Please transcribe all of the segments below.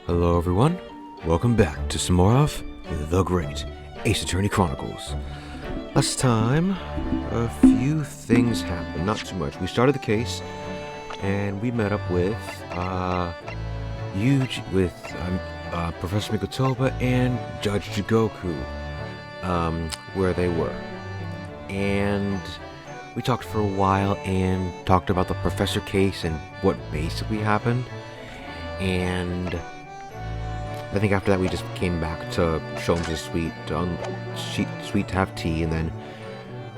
Hello everyone, welcome back to some more of The Great Ace Attorney Chronicles. Last time, a few things happened, not too much. We started the case, and we met up with, Professor Mikotoba and Judge Jigoku, where they were. And we talked for a while and talked about the professor case and what basically happened. And I think after that we just came back to Sholmes' suite to have tea, and then,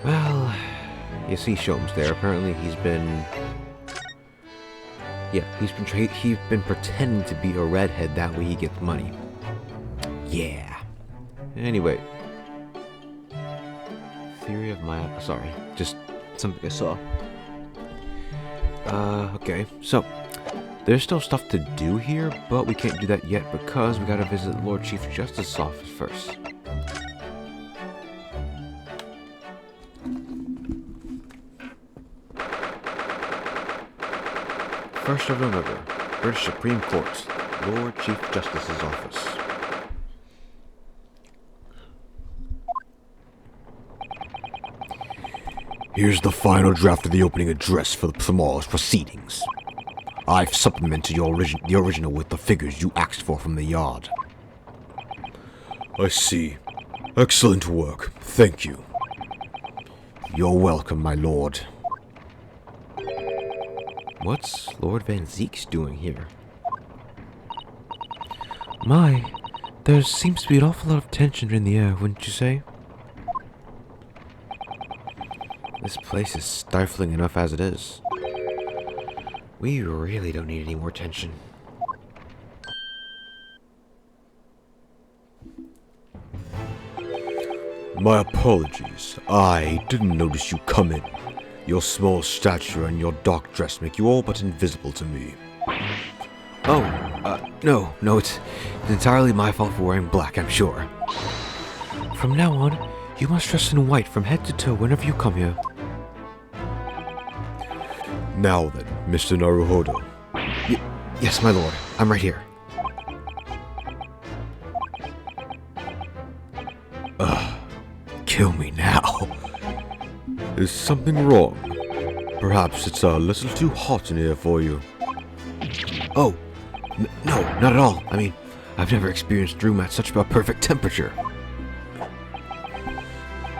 well, you see Sholmes there. Apparently he's been pretending to be a redhead, that way he gets money. Yeah. Anyway. Theory of my... sorry, just something I saw. Okay, so there's still stuff to do here, but we can't do that yet because we gotta visit the Lord Chief Justice's office first. First of November, British Supreme Court, Lord Chief Justice's office. Here's the final draft of the opening address for tomorrow's proceedings. I've supplemented the original with the figures you asked for from the yard. I see. Excellent work. Thank you. You're welcome, my lord. What's Lord Van Zeek's doing here? My, there seems to be an awful lot of tension in the air, wouldn't you say? This place is stifling enough as it is. We really don't need any more tension. My apologies. I didn't notice you come in. Your small stature and your dark dress make you all but invisible to me. No, it's entirely my fault for wearing black, I'm sure. From now on, you must dress in white from head to toe whenever you come here. Now then, Mr. Naruhodo. Yes, my lord. I'm right here. Kill me now. Is something wrong? Perhaps it's a little too hot in here for you. Oh, no, not at all. I mean, I've never experienced room at such a perfect temperature.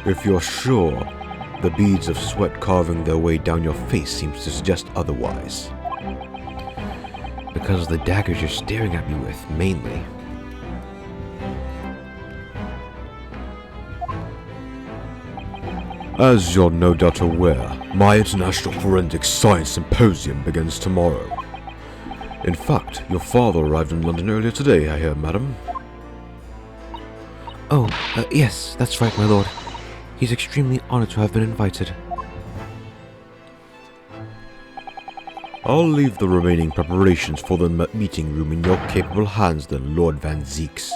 If you're sure, the beads of sweat carving their way down your face seems to suggest otherwise. Because of the daggers you're staring at me with, mainly. As you're no doubt aware, my International Forensic Science Symposium begins tomorrow. In fact, your father arrived in London earlier today, I hear, madam. Oh, yes, that's right, my lord. He's extremely honored to have been invited. I'll leave the remaining preparations for the meeting room in your capable hands then, Lord Van Zeeks.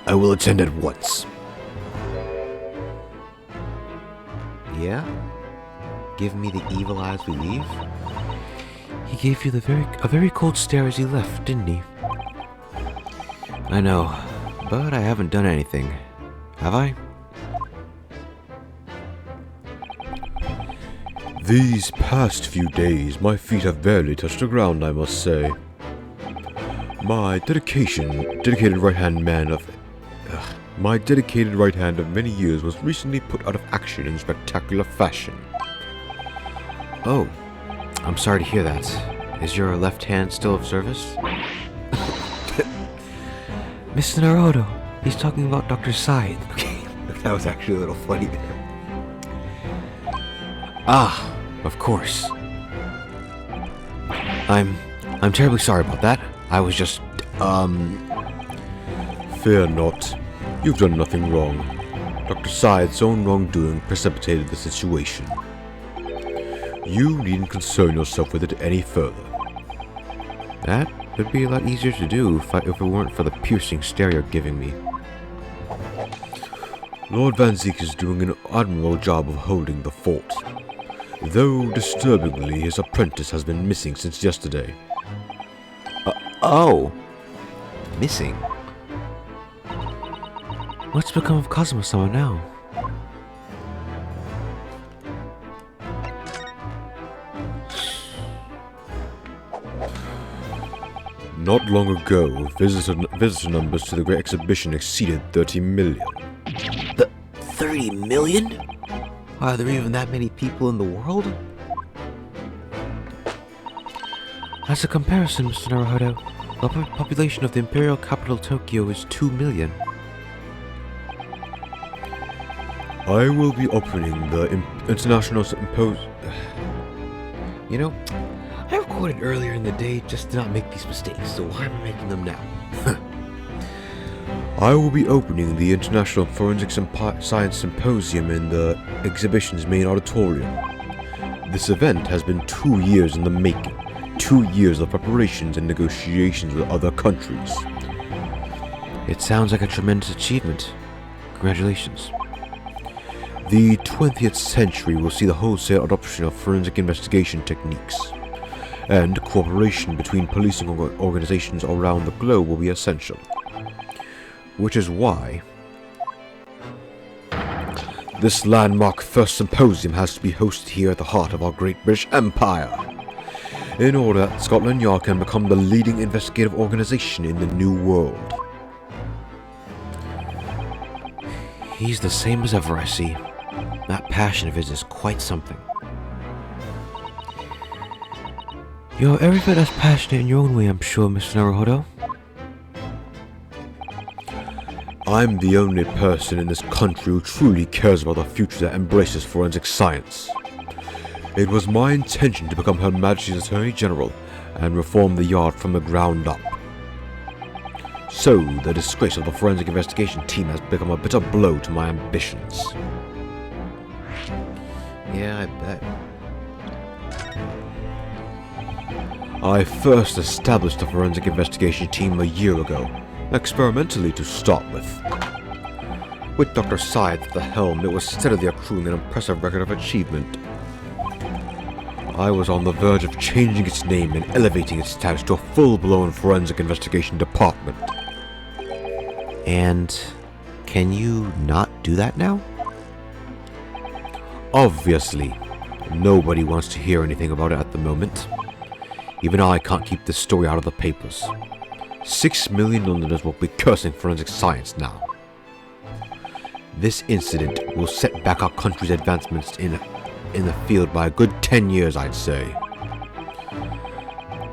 I will attend at once. Yeah? Give me the evil eyes we leave? He gave you a very cold stare as he left, didn't he? I know, but I haven't done anything. Have I? These past few days, my feet have barely touched the ground, I must say. My dedicated right-hand of many years was recently put out of action in spectacular fashion. Oh, I'm sorry to hear that. Is your left hand still of service? Mr. Naruto, he's talking about Dr. Side. Okay, that was actually a little funny there. Ah, of course. I'm terribly sorry about that. I was just, Fear not. You've done nothing wrong. Dr. Side's own wrongdoing precipitated the situation. You needn't concern yourself with it any further. That would be a lot easier to do if it weren't for the piercing stare you're giving me. Lord Van Zeek is doing an admirable job of holding the fort. Though, disturbingly, his apprentice has been missing since yesterday. Oh, missing. What's become of Kazuma-sama now? Not long ago, visitor numbers to the Great Exhibition exceeded 30 million. 30 million? Are there even that many people in the world? As a comparison, Mr. Naruhodo, the population of the imperial capital Tokyo is 2 million. I will be opening the International Symposium. You know, I recorded earlier in the day just to not make these mistakes, so why am I making them now? I will be opening the International Forensic Science Symposium in the exhibition's main auditorium. This event has been 2 years in the making. 2 years of preparations and negotiations with other countries. It sounds like a tremendous achievement. Congratulations. The 20th century will see the wholesale adoption of forensic investigation techniques, and cooperation between policing organizations around the globe will be essential. Which is why this landmark first symposium has to be hosted here at the heart of our great British Empire, in order that Scotland Yard can become the leading investigative organization in the New World. He's the same as ever, I see. That passion of his is quite something. You're every bit as passionate in your own way, I'm sure, Mr. Naruhodo. I'm the only person in this country who truly cares about the future that embraces forensic science. It was my intention to become Her Majesty's Attorney General and reform the Yard from the ground up. So, the disgrace of the forensic investigation team has become a bitter blow to my ambitions. Yeah, I bet. I first established the forensic investigation team a year ago, experimentally to start with. With Dr. Syed at the helm, it was steadily accruing an impressive record of achievement. I was on the verge of changing its name and elevating its status to a full-blown forensic investigation department. And can you not do that now? Obviously, nobody wants to hear anything about it at the moment. Even I can't keep this story out of the papers. 6 million Londoners will be cursing forensic science now. This incident will set back our country's advancements in the field by a good 10 years, I'd say.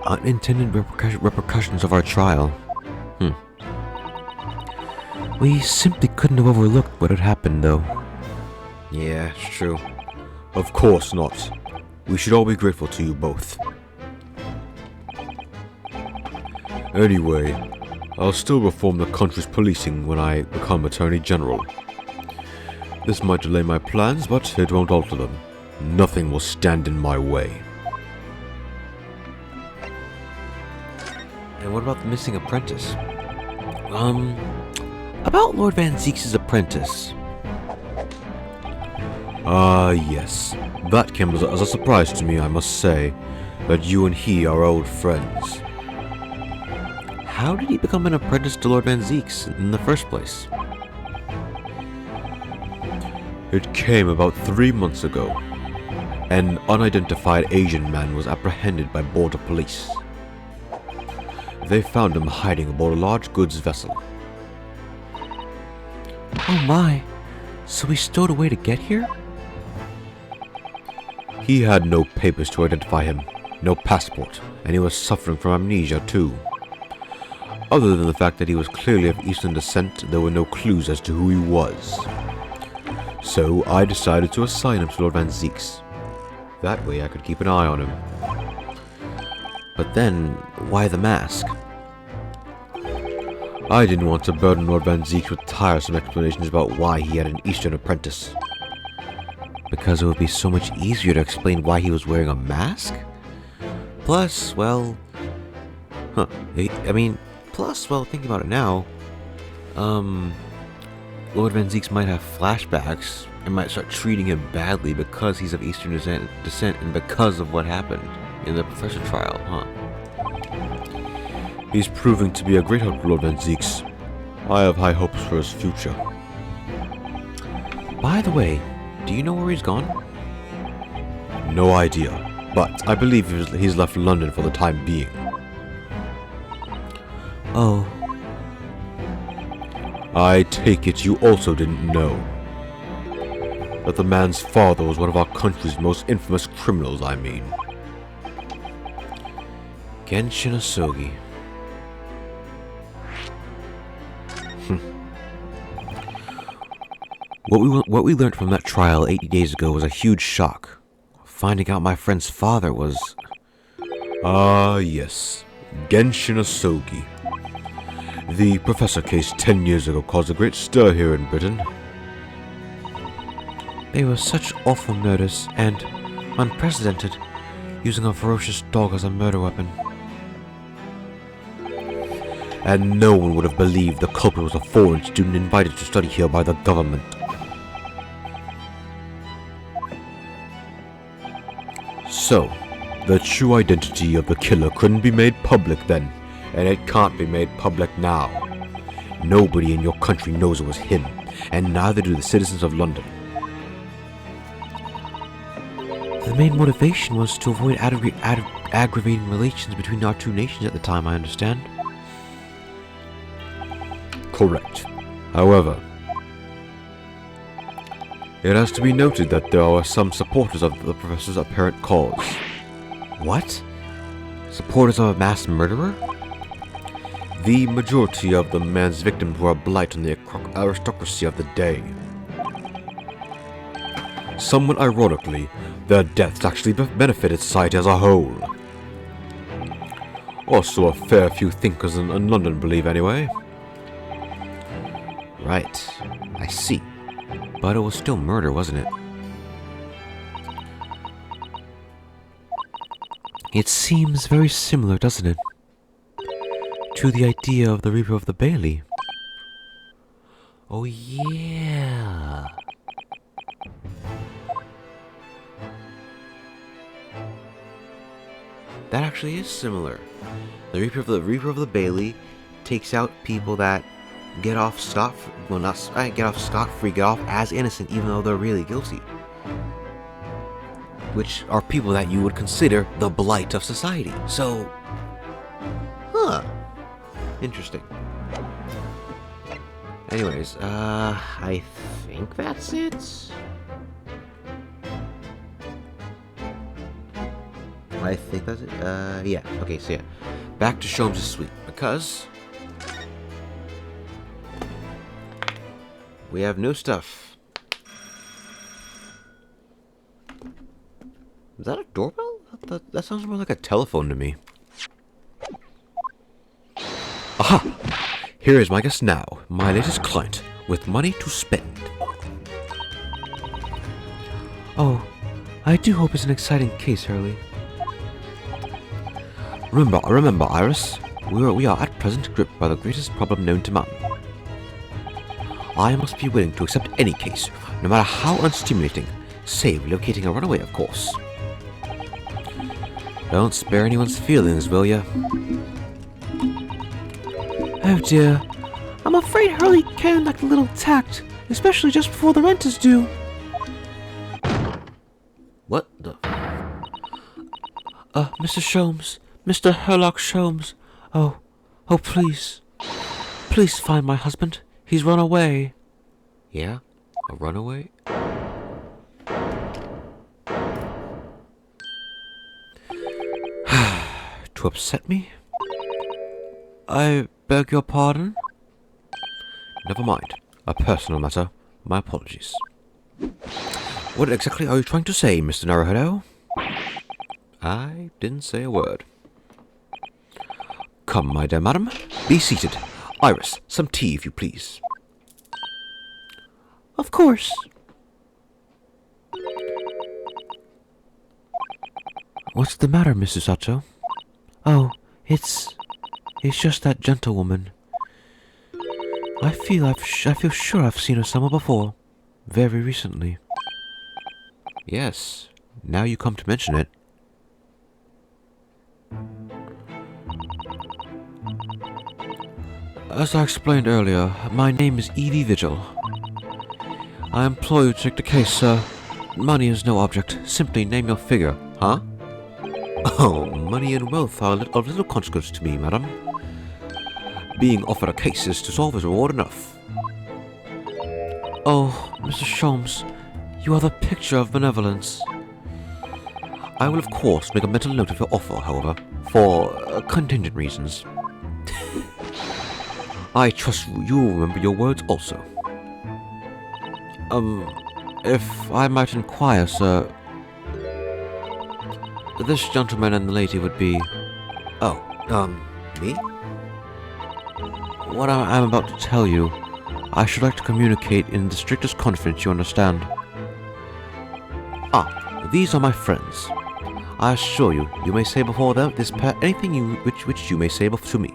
Unintended repercussions of our trial. We simply couldn't have overlooked what had happened, though. Yeah, it's true. Of course not. We should all be grateful to you both. Anyway, I'll still reform the country's policing when I become Attorney General. This might delay my plans, but it won't alter them. Nothing will stand in my way. And what about the missing apprentice? About Lord Van Zeek's apprentice. Yes. That came as a surprise to me, I must say, that you and he are old friends. How did he become an apprentice to Lord Van Zeek's in the first place? It came about 3 months ago. An unidentified Asian man was apprehended by border police. They found him hiding aboard a large goods vessel. Oh my, so he stowed away to get here? He had no papers to identify him, no passport, and he was suffering from amnesia too. Other than the fact that he was clearly of Eastern descent, there were no clues as to who he was. So I decided to assign him to Lord Van Zeek's. That way I could keep an eye on him. But then, why the mask? I didn't want to burden Lord Van Zeek with tiresome explanations about why he had an Eastern apprentice. Because it would be so much easier to explain why he was wearing a mask? Plus, well... thinking about it now... Lord Van Zeek's might have flashbacks and might start treating him badly because he's of Eastern descent and because of what happened in the Professor trial, huh? He's proving to be a great help to Lord Van Zeeks. I have high hopes for his future. By the way, do you know where he's gone? No idea, but I believe he's left London for the time being. Oh. I take it you also didn't know that the man's father was one of our country's most infamous criminals, I mean. Genshin Asogi. What we learned from that trial 80 days ago was a huge shock. Finding out my friend's father was... Ah, yes. Genshin Asogi. The professor case 10 years ago caused a great stir here in Britain. They were such awful murders and unprecedented, using a ferocious dog as a murder weapon. And no one would have believed the culprit was a foreign student invited to study here by the government. So, the true identity of the killer couldn't be made public then, and it can't be made public now. Nobody in your country knows it was him, and neither do the citizens of London. The main motivation was to avoid aggravating relations between our two nations at the time, I understand. Correct. However, it has to be noted that there are some supporters of the professor's apparent cause. What? Supporters of a mass murderer? The majority of the man's victims were a blight on the aristocracy of the day. Somewhat ironically, their deaths actually benefited society as a whole. Or so a fair few thinkers in London believe anyway. Right, I see. But it was still murder, wasn't it? It seems very similar, doesn't it? To the idea of the Reaper of the Bailey. Oh yeah. That actually is similar. The Reaper of the Bailey takes out people that get off scot-free, well, not get off scot-free, get off as innocent even though they're really guilty. Which are people that you would consider the blight of society. So, interesting. Anyways, I think that's it. I think that's it. Yeah. Okay, so yeah. Back to Sholmes' suite, because we have new stuff. Is that a doorbell? That sounds more like a telephone to me. Aha! Here is my guest now, my latest client, with money to spend. Oh, I do hope it's an exciting case, Hurley. Remember, Iris, we are at present gripped by the greatest problem known to man. I must be willing to accept any case, no matter how unstimulating, save locating a runaway, of course. Don't spare anyone's feelings, will ya? Oh dear. I'm afraid Hurley can lack a little tact, especially just before the rent is due. What the? Mr. Sholmes. Mr. Herlock Sholmes. Oh, please. Please find my husband. He's run away. Yeah? A runaway? To upset me? I beg your pardon? Never mind. A personal matter. My apologies. What exactly are you trying to say, Mr. Naruhodo? I didn't say a word. Come, my dear madam. Be seated. Iris, some tea, if you please. Of course. What's the matter, Mrs. Sato? Oh, it's just that gentlewoman. I feel sure I've seen her somewhere before, very recently. Yes, now you come to mention it. As I explained earlier, my name is Evie Vigil. I implore you to take the case, sir. Money is no object. Simply name your figure. Huh? Oh, money and wealth are of little consequence to me, madam. Being offered a case is to solve is reward enough. Oh, Mr. Sholmes, you are the picture of benevolence. I will, of course, make a mental note of your offer, however, for contingent reasons. I trust you will remember your words also. If I might inquire, sir, this gentleman and the lady would be... Me? What I'm about to tell you, I should like to communicate in the strictest confidence, you understand. These are my friends. I assure you, you may say before them this anything which you may say to me.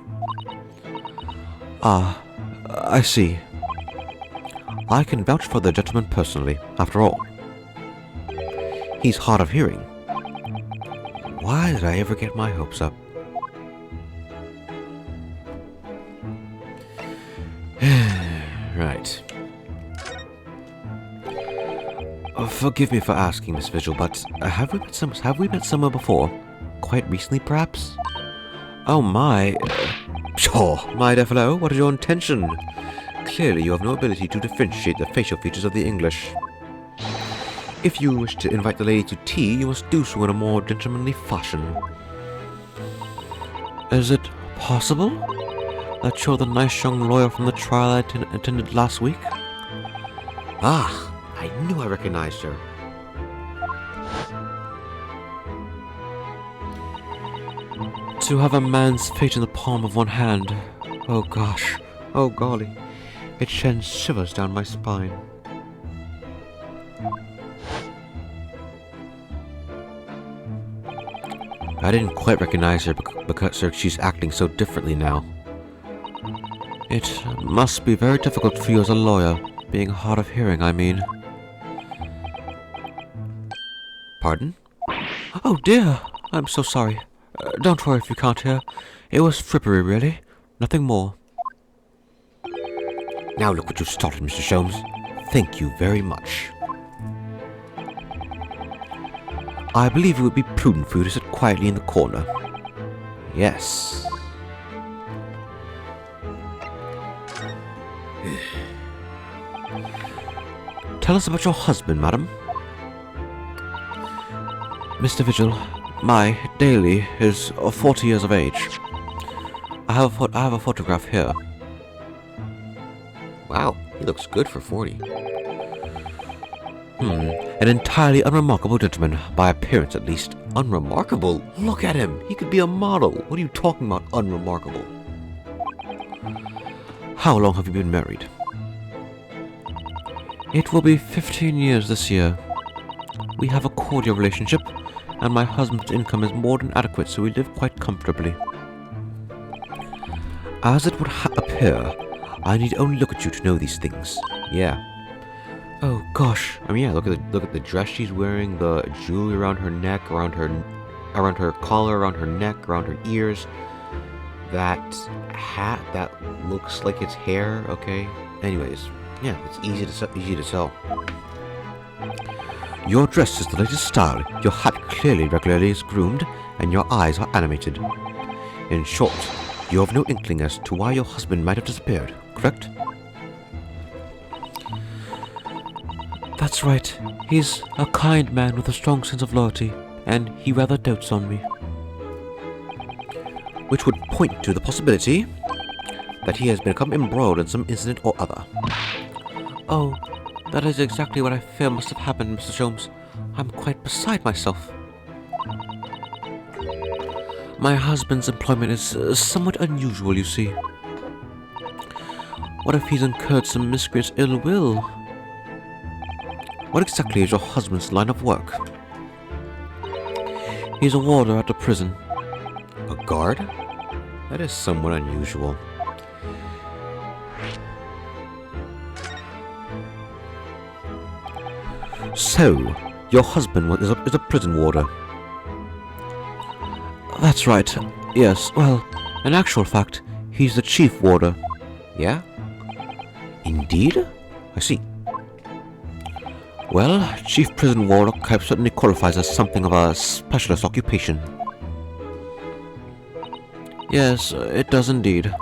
I see. I can vouch for the gentleman personally, after all. He's hard of hearing. Why did I ever get my hopes up? Right. Forgive me for asking, Miss Vigil, but have we met somewhere before? Quite recently, perhaps? Oh my... Sure, my dear fellow, what is your intention? Clearly you have no ability to differentiate the facial features of the English. If you wish to invite the lady to tea, you must do so in a more gentlemanly fashion. Is it possible that you're the nice young lawyer from the trial I attended last week? Ah, I knew I recognized her. To have a man's fate in the palm of one hand. Oh gosh, oh golly, it sends shivers down my spine. I didn't quite recognize her because she's acting so differently now. It must be very difficult for you as a lawyer, being hard of hearing, I mean. Pardon? Oh dear, I'm so sorry. Don't worry if you can't hear. It was frippery, really. Nothing more. Now look what you started, Mr. Sholmes. Thank you very much. I believe it would be prudent for you to sit quietly in the corner. Yes. Tell us about your husband, madam. Mr. Vigil, my Daly is 40 years of age. I have a photograph here. Wow, he looks good for 40. An entirely unremarkable gentleman, by appearance at least. Unremarkable? Look at him! He could be a model! What are you talking about, unremarkable? How long have you been married? It will be 15 years this year. We have a cordial relationship, and my husband's income is more than adequate, so we live quite comfortably. As it would appear, I need only look at you to know these things. Yeah. Oh gosh. I mean, yeah. Look at the dress she's wearing, the jewelry around her neck, around her collar, around her neck, around her ears. That hat that looks like it's hair. Okay. Anyways, yeah, it's easy to tell. Your dress is the latest style. Your hat clearly regularly is groomed, and your eyes are animated. In short, you have no inkling as to why your husband might have disappeared, correct? That's right. He's a kind man with a strong sense of loyalty, and he rather dotes on me. Which would point to the possibility that he has become embroiled in some incident or other. Oh, that is exactly what I fear must have happened, Mr. Sholmes. I'm quite beside myself. My husband's employment is somewhat unusual, you see. What if he's incurred some miscreant's ill will? What exactly is your husband's line of work? He's a warder at the prison. A guard? That is somewhat unusual. So, your husband is a prison warder? That's right. Yes, well, in actual fact, he's the chief warder. Yeah? Indeed? I see. Well, Chief Prison Warlock certainly qualifies as something of a specialist occupation. Yes, it does indeed.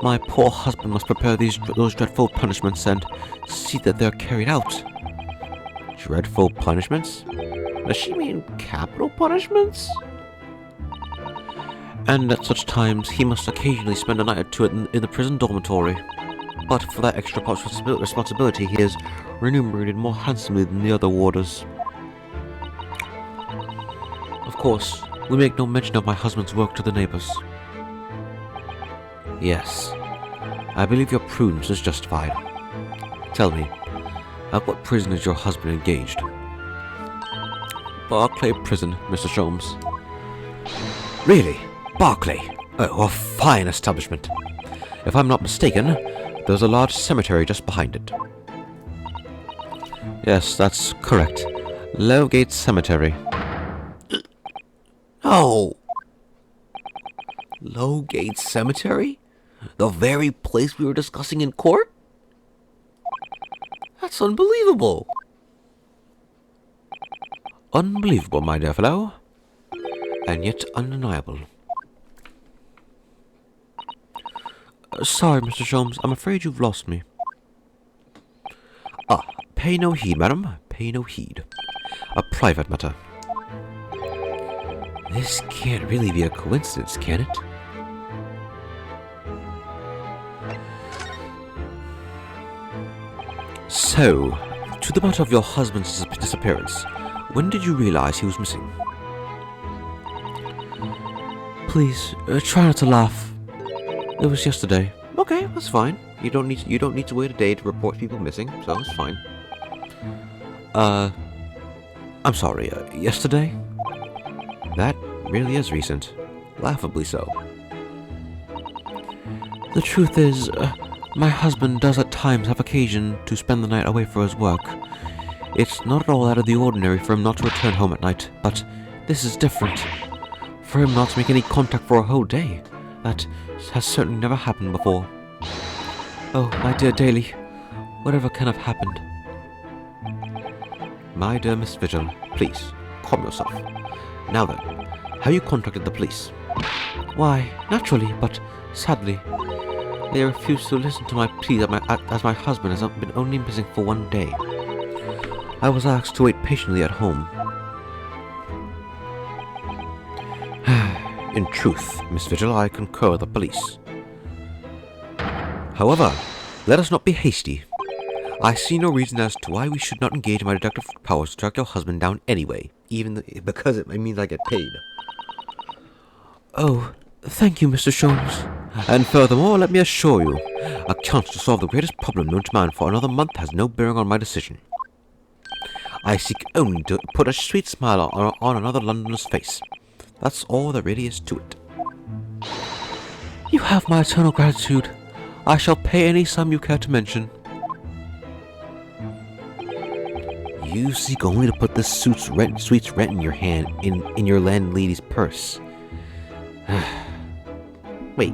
My poor husband must prepare those dreadful punishments and see that they're carried out. Dreadful punishments? Does she mean capital punishments? And at such times, he must occasionally spend a night or two in the prison dormitory. But for that extra responsibility, he is remunerated more handsomely than the other warders. Of course, we make no mention of my husband's work to the neighbors. Yes, I believe your prudence is justified. Tell me, at what prison is your husband engaged? Barclay Prison, Mr. Sholmes. Really? Barclay? Oh, a fine establishment. If I'm not mistaken, there's a large cemetery just behind it. Yes, that's correct. Lowgate Cemetery. Oh! Lowgate Cemetery? The very place we were discussing in court? That's unbelievable. Unbelievable, my dear fellow. And yet undeniable. Sorry, Mr. Sholmes, I'm afraid you've lost me. Ah, pay no heed, madam. Pay no heed. A private matter. This can't really be a coincidence, can it? So, to the matter of your husband's disappearance, when did you realize he was missing? Please, try not to laugh. It was yesterday. Okay, that's fine. You don't need to wait a day to report people missing, so it's fine. I'm sorry, yesterday? That really is recent. Laughably so. The truth is, my husband does at times have occasion to spend the night away for his work. It's not at all out of the ordinary for him not to return home at night, but this is different. For him not to make any contact for a whole day, that has certainly never happened before. Oh, my dear Daly, whatever can have happened? My dear Miss Vigil, please, calm yourself. Now then, have you contacted the police? Why, naturally, but sadly, they refuse to listen to my plea as my husband has been only missing for one day. I was asked to wait patiently at home. In truth, Miss Vigil, I concur with the police. However, let us not be hasty. I see no reason as to why we should not engage my deductive powers to track your husband down anyway, because it means I get paid. Oh, thank you, Mr. Sholmes. And furthermore, let me assure you, a chance to solve the greatest problem known to man for another month has no bearing on my decision. I seek only to put a sweet smile on another Londoner's face. That's all there really is to it. You have my eternal gratitude. I shall pay any sum you care to mention. You seek only to put this sweet's rent in your hand, in your landlady's purse. Wait.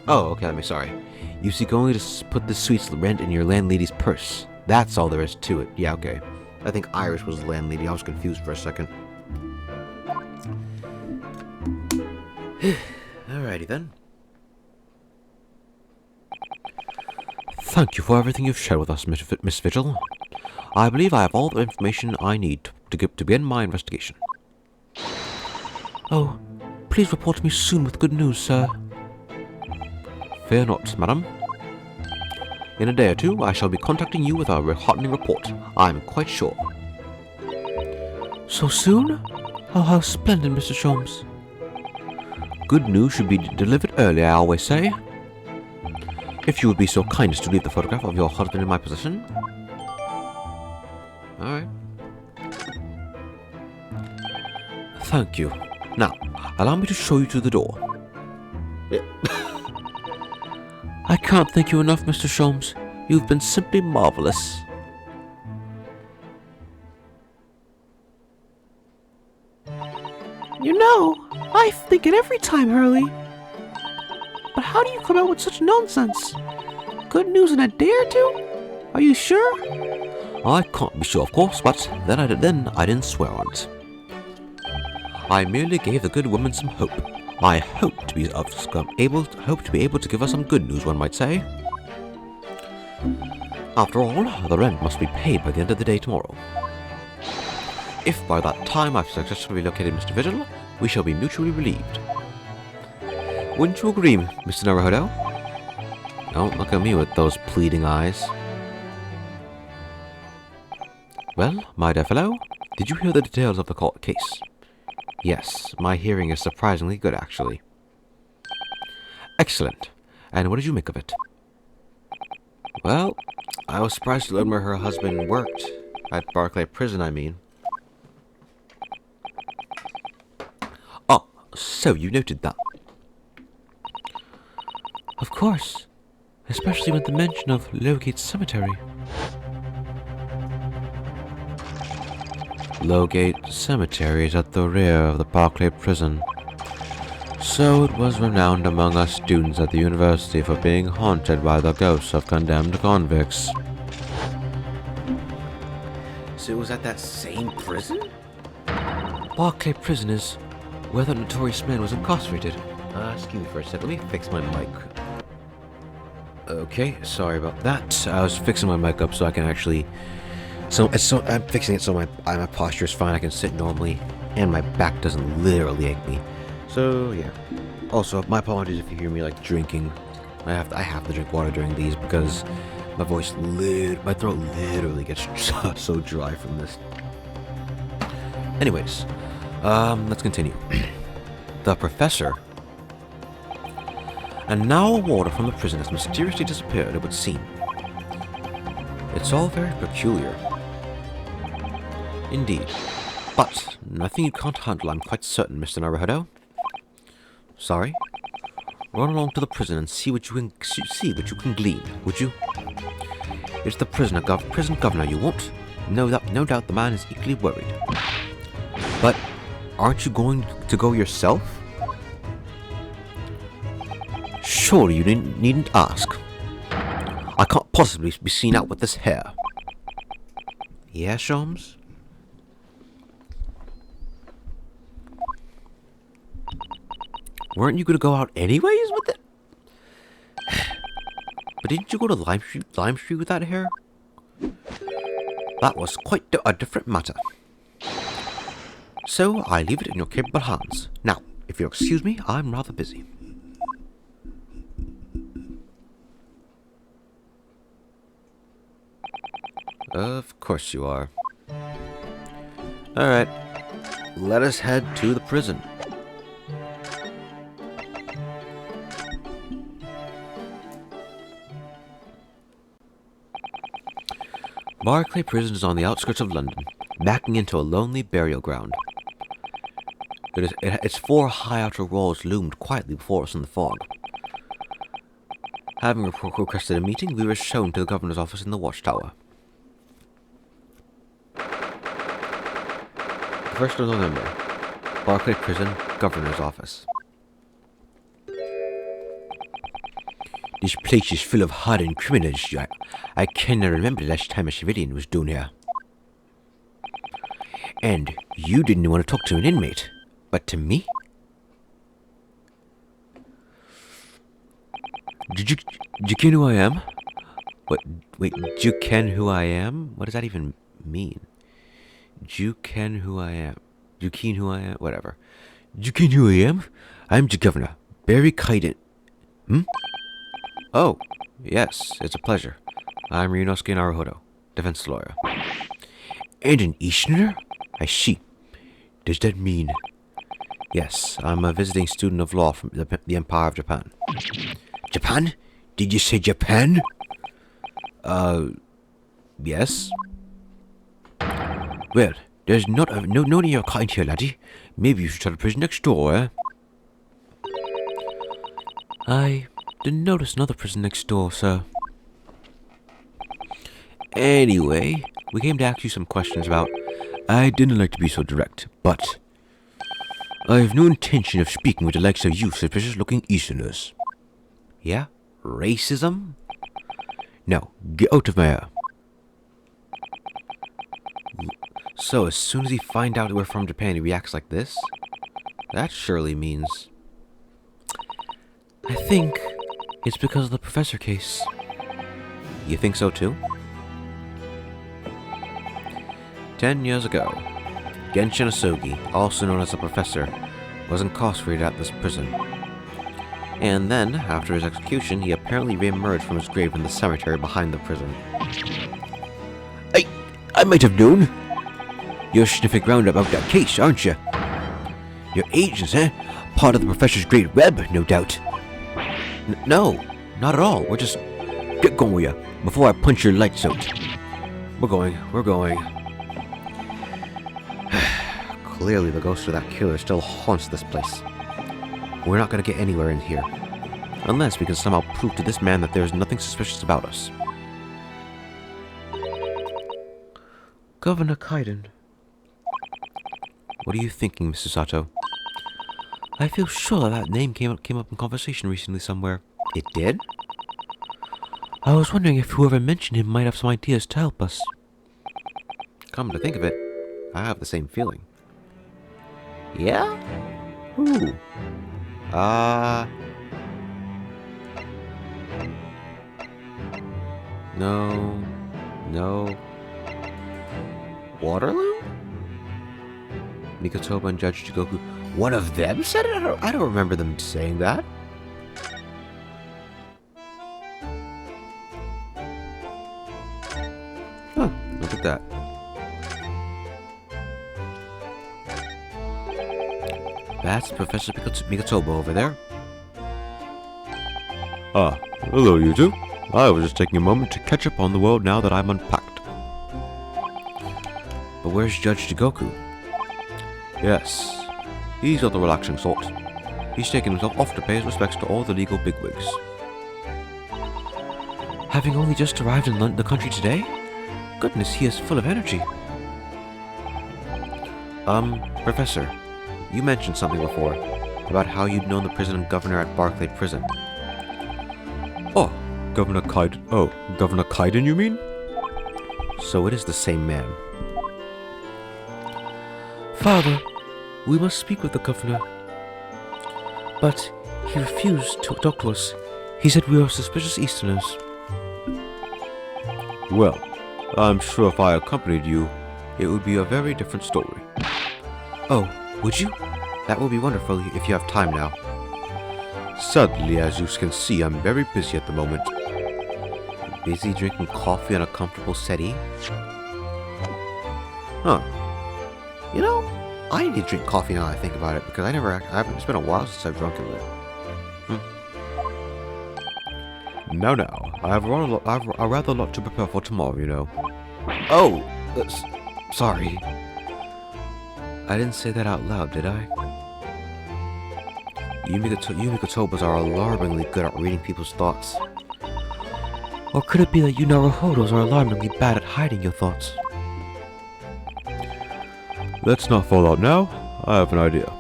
Oh, okay, I'm sorry. You seek only to put this sweet's rent in your landlady's purse. That's all there is to it. Yeah, okay. I think Iris was the landlady. I was confused for a second. Alrighty then. Thank you for everything you've shared with us, Miss Vigil. I believe I have all the information I need to begin my investigation. Oh, please report to me soon with good news, sir. Fear not, madam. In a day or two, I shall be contacting you with a heartening report, I'm quite sure. So soon? Oh, how splendid, Mr. Sholmes. Good news should be delivered early, I always say. If you would be so kind as to leave the photograph of your husband in my possession. Alright. Thank you. Now, allow me to show you to the door. I can't thank you enough, Mr. Sholmes. You've been simply marvelous. You know, I think it every time, Hurley. But how do you come out with such nonsense? Good news in a day or two? Are you sure? I can't be sure, of course, but then I didn't swear on it. I merely gave the good woman some hope. I hope to be able to give her some good news, one might say. After all, the rent must be paid by the end of the day tomorrow. If by that time I've successfully located Mr. Vigil, we shall be mutually relieved. Wouldn't you agree, Mr. Naruhodo? Don't look at me with those pleading eyes. Well, my dear fellow, did you hear the details of the court case? Yes, my hearing is surprisingly good, actually. Excellent. And what did you make of it? Well, I was surprised to learn where her husband worked. At Barclay Prison, I mean. Oh, so you noted that. Of course. Especially with the mention of Lowgate Cemetery. Lowgate Cemetery is at the rear of the Barclay Prison. So it was renowned among us students at the university for being haunted by the ghosts of condemned convicts. So it was at that same prison? Barclay Prison is where the notorious man was incarcerated. Excuse me for a second. Let me fix my mic. Okay, sorry about that. I was fixing my mic up so I can actually... So I'm fixing it so my posture is fine. I can sit normally, and my back doesn't literally ache me. So yeah. Also, my apologies if you hear me like drinking. I have to drink water during these because my my throat literally gets so dry from this. Anyways, let's continue. The professor. And now a warder from the prison has mysteriously disappeared, it would seem. It's all very peculiar. Indeed. But nothing you can't handle, I'm quite certain, Mr. Naruhodo. Sorry? Run along to the prison and see what you can glean, would you? It's the prison governor you want. No doubt the man is equally worried. But aren't you going to go yourself? Surely you needn't ask. I can't possibly be seen out with this hair. Yeah, Sholmes? Weren't you going to go out anyways with it? But didn't you go to Lime Street with that hair? That was quite a different matter. So I leave it in your capable hands. Now, if you'll excuse me, I'm rather busy. Of course you are. Alright. Let us head to the prison. Barclay Prison is on the outskirts of London, backing into a lonely burial ground. Its four high outer walls loomed quietly before us in the fog. Having requested a meeting, we were shown to the governor's office in the watchtower. 1st of November, Barclay Prison, Governor's Office. This place is full of hardened criminals. I cannot remember the last time a civilian was down here. And you didn't want to talk to an inmate, but to me? Did you ken who I am? Wait, do you ken who I am? What does that even mean? Do you ken who I am? Do you ken who I am? Whatever. Do you ken who I am? I'm the governor, Barry Kaiden. Oh, yes, it's a pleasure. I'm Ryunosuke Naruhodo, defense lawyer. And an Easterner? I see. Does that mean... Yes, I'm a visiting student of law from the Empire of Japan. Japan? Did you say Japan? Yes. Well, there's no need of your kind here, laddie. Maybe you should try the prison next door, eh? I didn't notice another prison next door, sir. Anyway, we came to ask you some questions about... I didn't like to be so direct, but... I have no intention of speaking with the likes of you suspicious-looking Easterners. Yeah? Racism? No, get out of my air. So, as soon as he finds out we're from Japan, he reacts like this? That surely means... I think it's because of the professor case. You think so too? 10 years ago, Genshin Asogi, also known as the Professor, was incarcerated at this prison. And then, after his execution, he apparently re-emerged from his grave in the cemetery behind the prison. I might have known. You're sniffing around about that case, aren't you? You're agents, eh? Part of the Professor's great web, no doubt. No, not at all. We're just... Get going with you, before I punch your lights out. We're going. Clearly the ghost of that killer still haunts this place. We're not gonna get anywhere in here. Unless we can somehow prove to this man that there's nothing suspicious about us. Governor Kaiden. What are you thinking, Mrs. Sato? I feel sure that name came up in conversation recently somewhere. It did? I was wondering if whoever mentioned him might have some ideas to help us. Come to think of it, I have the same feeling. Yeah? Who? No. Waterloo? Mikotoba and Judge Jigoku. One of them said it? I don't remember them saying that. Huh, look at that. That's Professor Mikotoba over there. Ah, hello you two. I was just taking a moment to catch up on the world now that I'm unpacked. But where's Judge Jigoku? Yes, he's not the relaxing sort. He's taken himself off to pay his respects to all the legal bigwigs. Having only just arrived in the country today? Goodness, he is full of energy. Professor, you mentioned something before about how you'd known the prison governor at Barclay Prison. Oh, Governor Kaiden, you mean? So it is the same man. Father, we must speak with the governor. But he refused to talk to us. He said we are suspicious Easterners. Well, I'm sure if I accompanied you, it would be a very different story. Oh, would you? That would be wonderful if you have time now. Sadly, as you can see, I'm very busy at the moment. Busy drinking coffee on a comfortable settee? Huh. You know, I need to drink coffee now that I think about it, because it's been a while since I've drunk it. Now, I have a rather lot to prepare for tomorrow, you know. Oh, sorry. I didn't say that out loud, did I? You Mikotobas are alarmingly good at reading people's thoughts. Or could it be that you Naruhodos are alarmingly bad at hiding your thoughts? Let's not fall out now. I have an idea.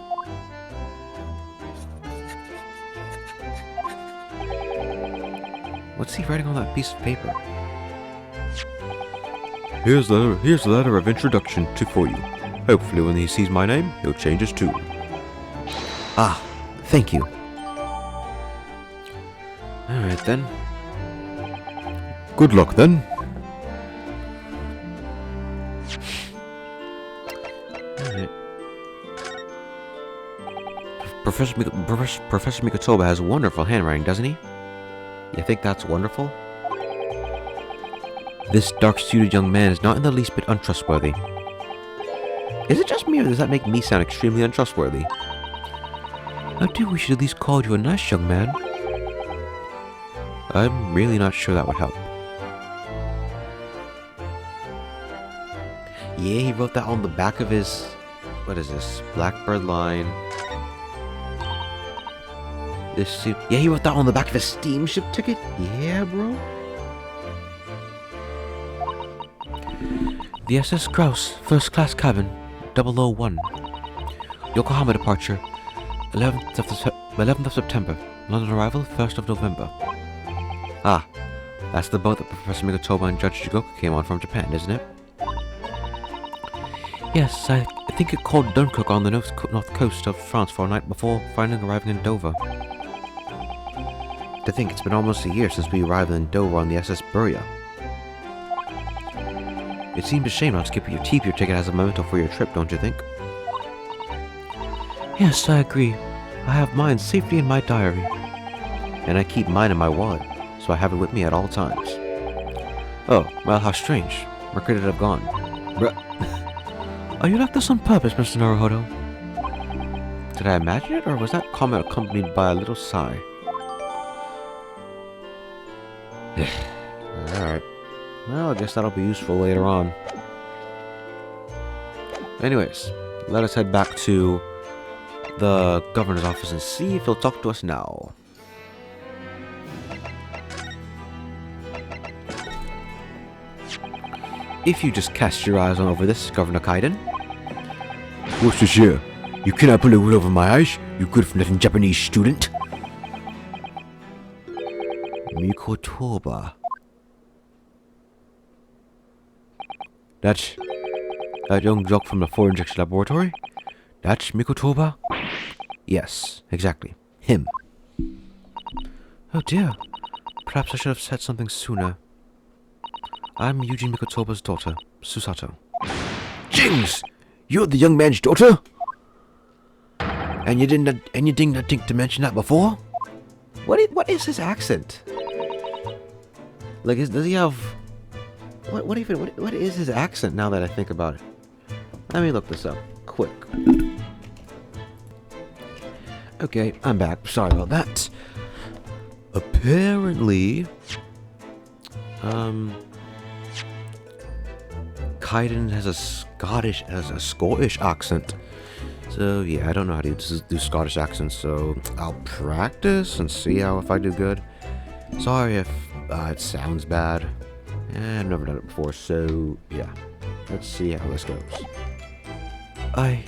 What's he writing on that piece of paper? Here's the letter of introduction for you. Hopefully when he sees my name, he'll change his tune. Ah, thank you. Alright then. Good luck then. Alright. Professor Mikotoba has wonderful handwriting, doesn't he? You think that's wonderful? This dark-suited young man is not in the least bit untrustworthy. Is it just me, or does that make me sound extremely untrustworthy? I do wish you'd at least called you a nice young man. I'm really not sure that would help. Yeah, he wrote that on the back of his... What is this? Blackbird line. Yeah, he wrote that on the back of his steamship ticket? Yeah, bro. The SS Grouse, first class cabin, 001. Yokohama departure, 11th 11th of September. London arrival, 1st of November. Ah, that's the boat that Professor Mikotoba and Judge Jigoku came on from Japan, isn't it? Yes, I think it called Dunkirk on the north coast of France for a night before finally arriving in Dover. To think it's been almost a year since we arrived in Dover on the SS Buria. It seems a shame not to keep your ticket as a memento for your trip, don't you think? Yes, I agree. I have mine safely in my diary. And I keep mine in my wallet, so I have it with me at all times. Oh, well, how strange. Where could it have gone? Are you like this on purpose, Mr. Naruhodo? Did I imagine it, or was that comment accompanied by a little sigh? Alright. Well, I guess that'll be useful later on. Anyways, let us head back to the governor's office and see if he'll talk to us now. If you just cast your eyes on over this, Governor Kaiden. What's this here? You cannot pull a wool over my eyes, you good-for-nothing Japanese student. Mikotoba. That's that young jock from the forensics laboratory? That's Mikotoba? Yes, exactly. Him. Oh dear. Perhaps I should have said something sooner. I'm Eugene Mikotoba's daughter, Susato. Jings! You're the young man's daughter? And you didn't think to mention that before? What is his accent? Like, does he have... What is his accent now that I think about it? Let me look this up. Quick. Okay, I'm back. Sorry about that. Apparently... Kaiden has a Scottish accent. So yeah, I don't know how to do Scottish accents, so I'll practice and see if I do good. Sorry if it sounds bad. I've never done it before, so yeah. Let's see how this goes. I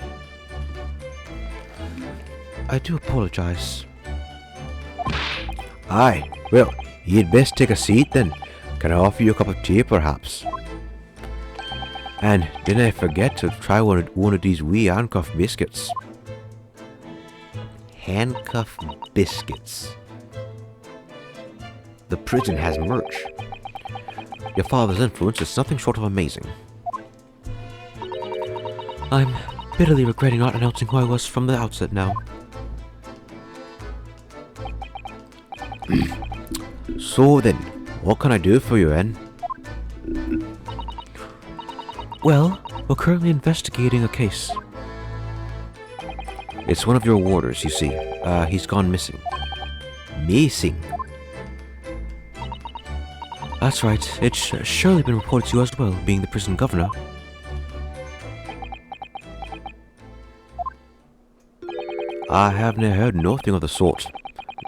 do apologize. Aye, well, you'd best take a seat then. Can I offer you a cup of tea, perhaps? And didn't I forget to try one of these wee handcuff biscuits? Handcuff biscuits. The prison has merch. Your father's influence is nothing short of amazing. I'm bitterly regretting not announcing who I was from the outset now. So then, what can I do for you, Anne? Well, we're currently investigating a case. It's one of your warders, you see. He's gone missing. Missing? That's right. It's surely been reported to you as well, being the prison governor. I have never heard nothing of the sort.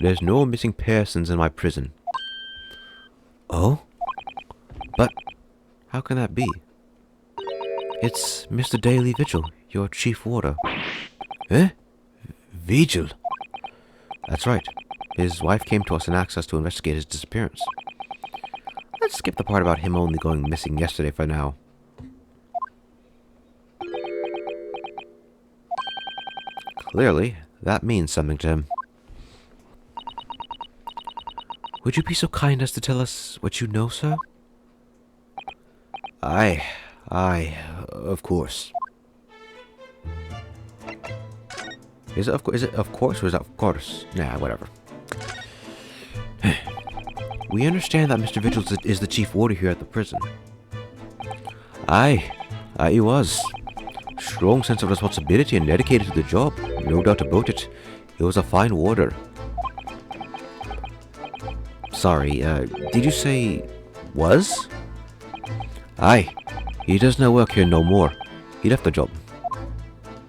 There's no missing persons in my prison. Oh? But how can that be? It's Mr. Daily Vigil, your chief warder. Eh? Vigil? That's right. His wife came to us and asked us to investigate his disappearance. Let's skip the part about him only going missing yesterday for now. Clearly, that means something to him. Would you be so kind as to tell us what you know, sir? Aye, of course. Is it of course or is it of course? Nah, whatever. We understand that Mr. Vigil is the chief warder here at the prison. Aye, he was. Strong sense of responsibility and dedicated to the job, no doubt about it. He was a fine warder. Sorry, did you say was? Aye, he does not work here no more. He left the job.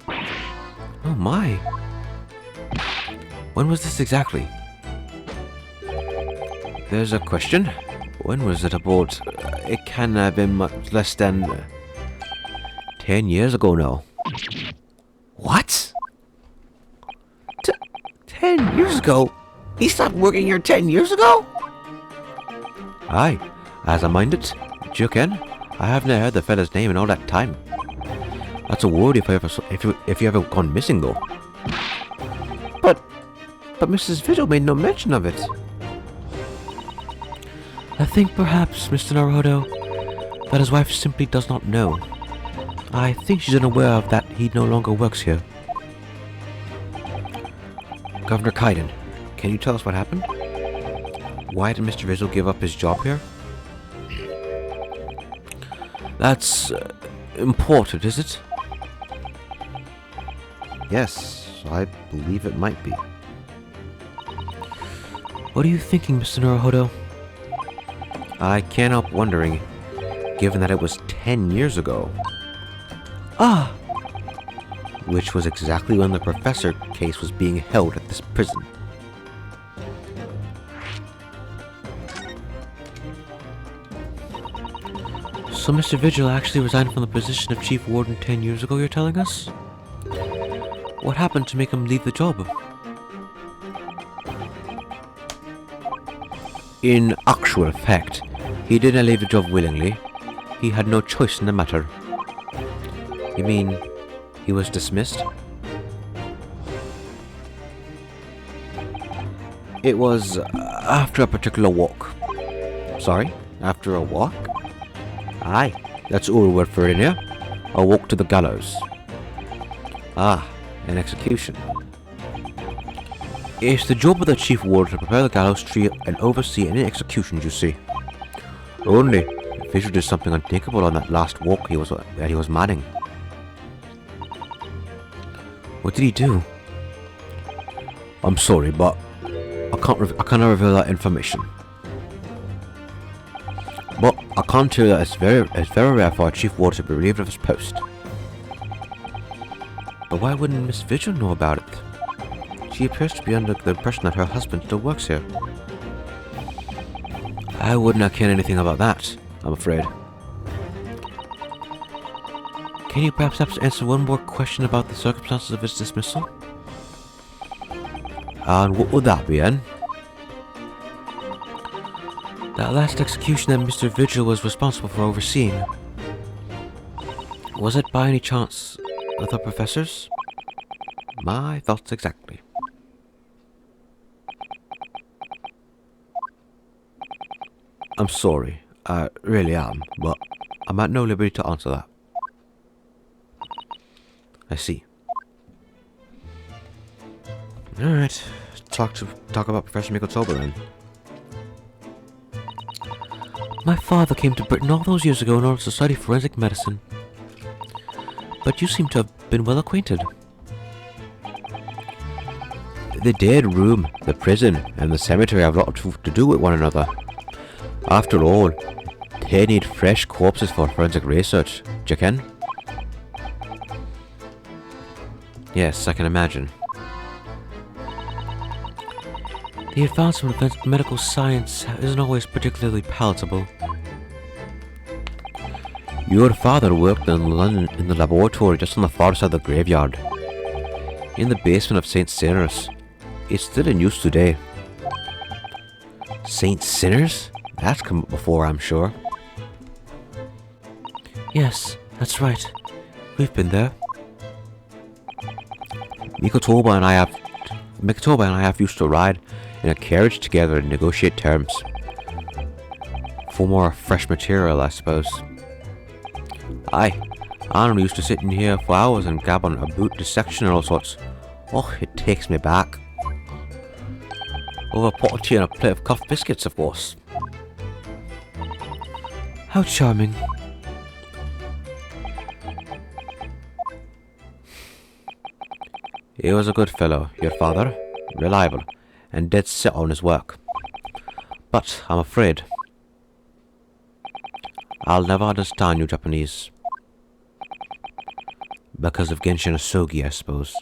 Oh my. When was this exactly? There's a question. When was it about? It can have been much less than 10 years ago now. What? 10 years ago? He stopped working here 10 years ago? Aye, as I mind it, do you ken? I haven't heard the fella's name in all that time. That's a word if you ever gone missing, though. But Mrs. Vigil made no mention of it. I think perhaps, Mr. Naruhodo, that his wife simply does not know. I think she's unaware of that he no longer works here. Governor Kaiden, can you tell us what happened? Why did Mr. Vigil give up his job here? That's important, is it? Yes, I believe it might be. What are you thinking, Mr. Naruhodo? I can't help wondering, given that it was 10 years ago. Ah! Which was exactly when the professor case was being held at this prison. So Mr. Vigil actually resigned from the position of Chief Warden 10 years ago, you're telling us? What happened to make him leave the job? In actual fact, he didn't leave the job willingly. He had no choice in the matter. You mean he was dismissed? It was after a particular walk. Sorry? After a walk? Aye, that's all word for it in here. A walk to the gallows. Ah, an execution. It's the job of the Chief Warden to prepare the gallows tree and oversee any executions, you see. Only, Fisher did something unthinkable on that last walk he was manning. What did he do? I'm sorry, but I can't reveal that information. But I can tell you that it's very rare for a Chief Warden to be relieved of his post. But why wouldn't Miss Vigil know about it? She appears to be under the impression that her husband still works here. I would not care anything about that, I'm afraid. Can you perhaps answer one more question about the circumstances of his dismissal? And what would that be, then? That last execution that Mr. Vigil was responsible for overseeing. Was it by any chance the professor's? My thoughts exactly. I'm sorry, I really am, but I'm at no liberty to answer that. I see. Alright, talk about Professor Mikotoba then. My father came to Britain all those years ago in order to study forensic medicine. But you seem to have been well acquainted. The dead room, the prison, and the cemetery have a lot to do with one another. After all, they need fresh corpses for forensic research, do you ken? Yes, I can imagine. The advancement of medical science isn't always particularly palatable. Your father worked in London in the laboratory just on the far side of the graveyard, in the basement of St. Sinners. It's still in use today. St. Sinners? That's come up before, I'm sure. Yes, that's right. We've been there. Mikotoba and I have used to ride in a carriage together and negotiate terms. For more fresh material, I suppose. Aye, Anna used to sit in here for hours and gab on about dissection and all sorts. Oh, it takes me back. Over a pot of tea and a plate of cuffed biscuits, of course. How charming. He was a good fellow, your father. Reliable, and dead set on his work. But I'm afraid I'll never understand you Japanese. Because of Genshin Asogi, I suppose.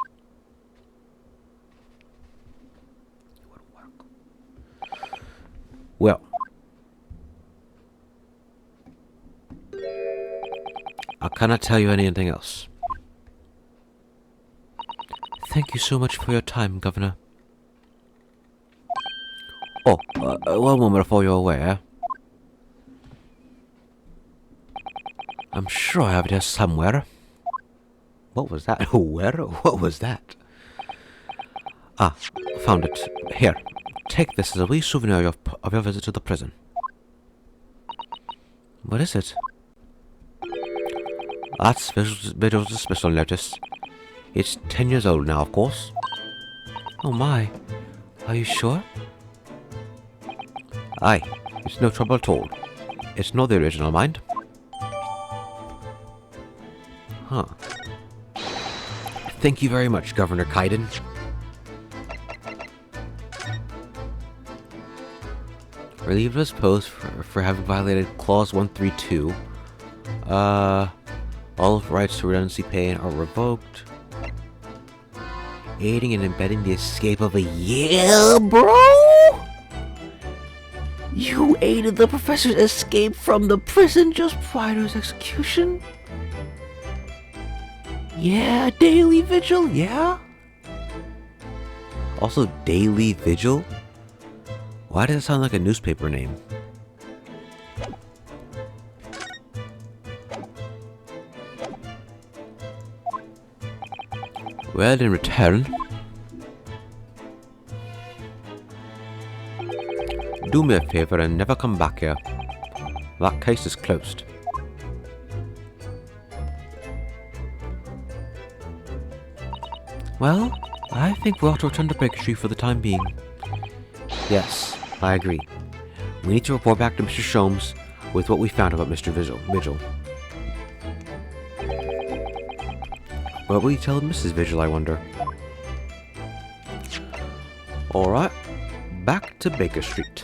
Well, I cannot tell you anything else. Thank you so much for your time, Governor. One moment before you're away. I'm sure I have it here somewhere. What was that? Where? What was that? Ah, found it. Here, take this as a wee souvenir of your visit to the prison. What is it? That's Vigil's dismissal notice. It's 10 years old now, of course. Oh my. Are you sure? Aye, it's no trouble at all. It's not the original, mind. Huh. Thank you very much, Governor Kaiden. Relieved of his post for having violated Clause 132. All rights to redundancy pay are revoked. Aiding and abetting the escape of a... Yeah, bro! You aided the professor's escape from the prison just prior to his execution? Yeah, Daily Vigil, yeah? Also, Daily Vigil? Why does it sound like a newspaper name? Well, in return, do me a favor and never come back here. That case is closed. Well, I think we ought to return to Baker Street for the time being. Yes, I agree. We need to report back to Mr. Sholmes with what we found about Mr. Vigil. What will you tell Mrs. Vigil, I wonder? Alright, back to Baker Street.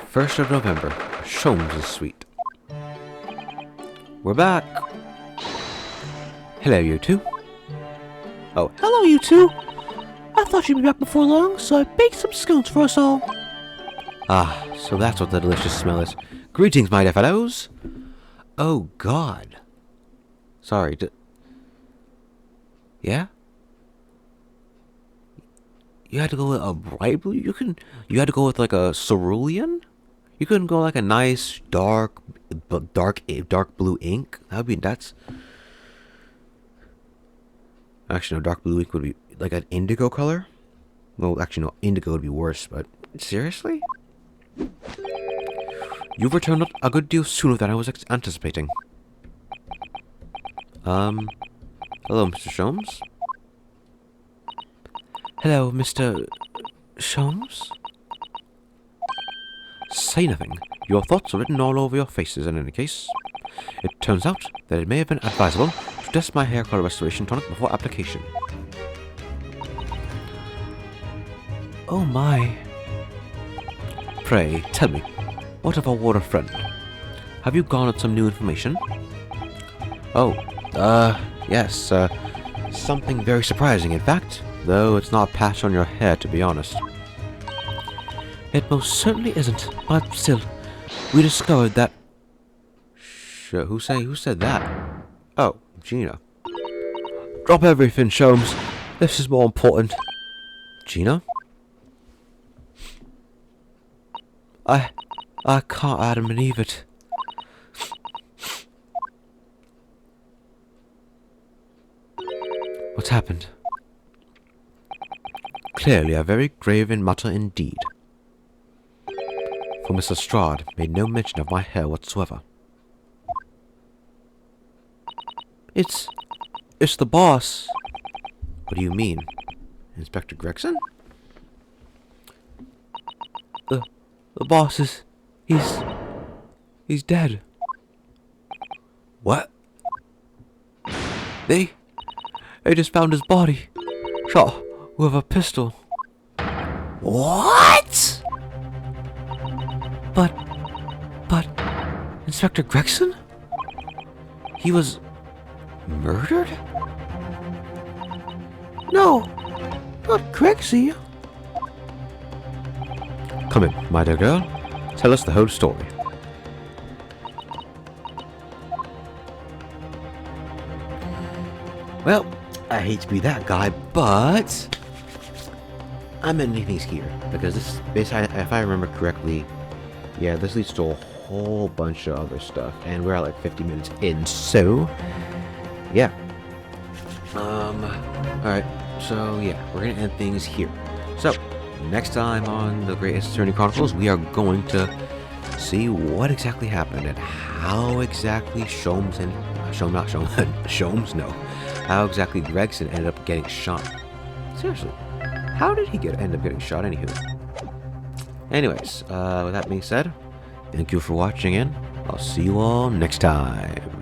First of November, Sholmes' suite. We're back. Hello, you two. Oh, hello, you two. I thought you'd be back before long, so I baked some scones for us all. Ah, so that's what the delicious smell is. Greetings, my dear fellows. Oh, God. Sorry, yeah? You had to go with a bright blue? You had to go with like a cerulean? You couldn't go like a nice dark blue ink? That's... Actually, no, dark blue ink would be like an indigo color? Well, actually, no, indigo would be worse, but... Seriously? You've returned a good deal sooner than I was anticipating. Hello, Mr. Sholmes? Hello, Mr. Sholmes? Say nothing. Your thoughts are written all over your faces in any case. It turns out that it may have been advisable to test my hair color restoration tonic before application. Oh my. Pray, tell me, what of our water friend? Have you garnered some new information? Oh, yes, something very surprising, in fact, though it's not a patch on your hair, to be honest. It most certainly isn't, but still, we discovered that... Who said that? Oh, Gina. Drop everything, Sholmes. This is more important. Gina? I can't Adam believe it. What's happened? Clearly a very grave matter indeed. For Mr. Strahd made no mention of my hair whatsoever. It's the boss. What do you mean? Inspector Gregson? The boss is... He's dead. What? They just found his body. Shot with a pistol. What? But... Inspector Gregson? He was... murdered? No, not Grexy. Come in, my dear girl. Tell us the whole story. Well, I hate to be that guy, but I'm ending things here because this, if I remember correctly, yeah, this leads to a whole bunch of other stuff, and we're at like 50 minutes in. So, yeah. All right. So yeah, we're gonna end things here. So next time on the Great Ace Attorney Chronicles, we are going to see what exactly happened and how exactly Sholmes, how exactly Gregson ended up getting shot. Seriously, how did he end up getting shot anywho? Anyways, with that being said, thank you for watching, and I'll see you all next time.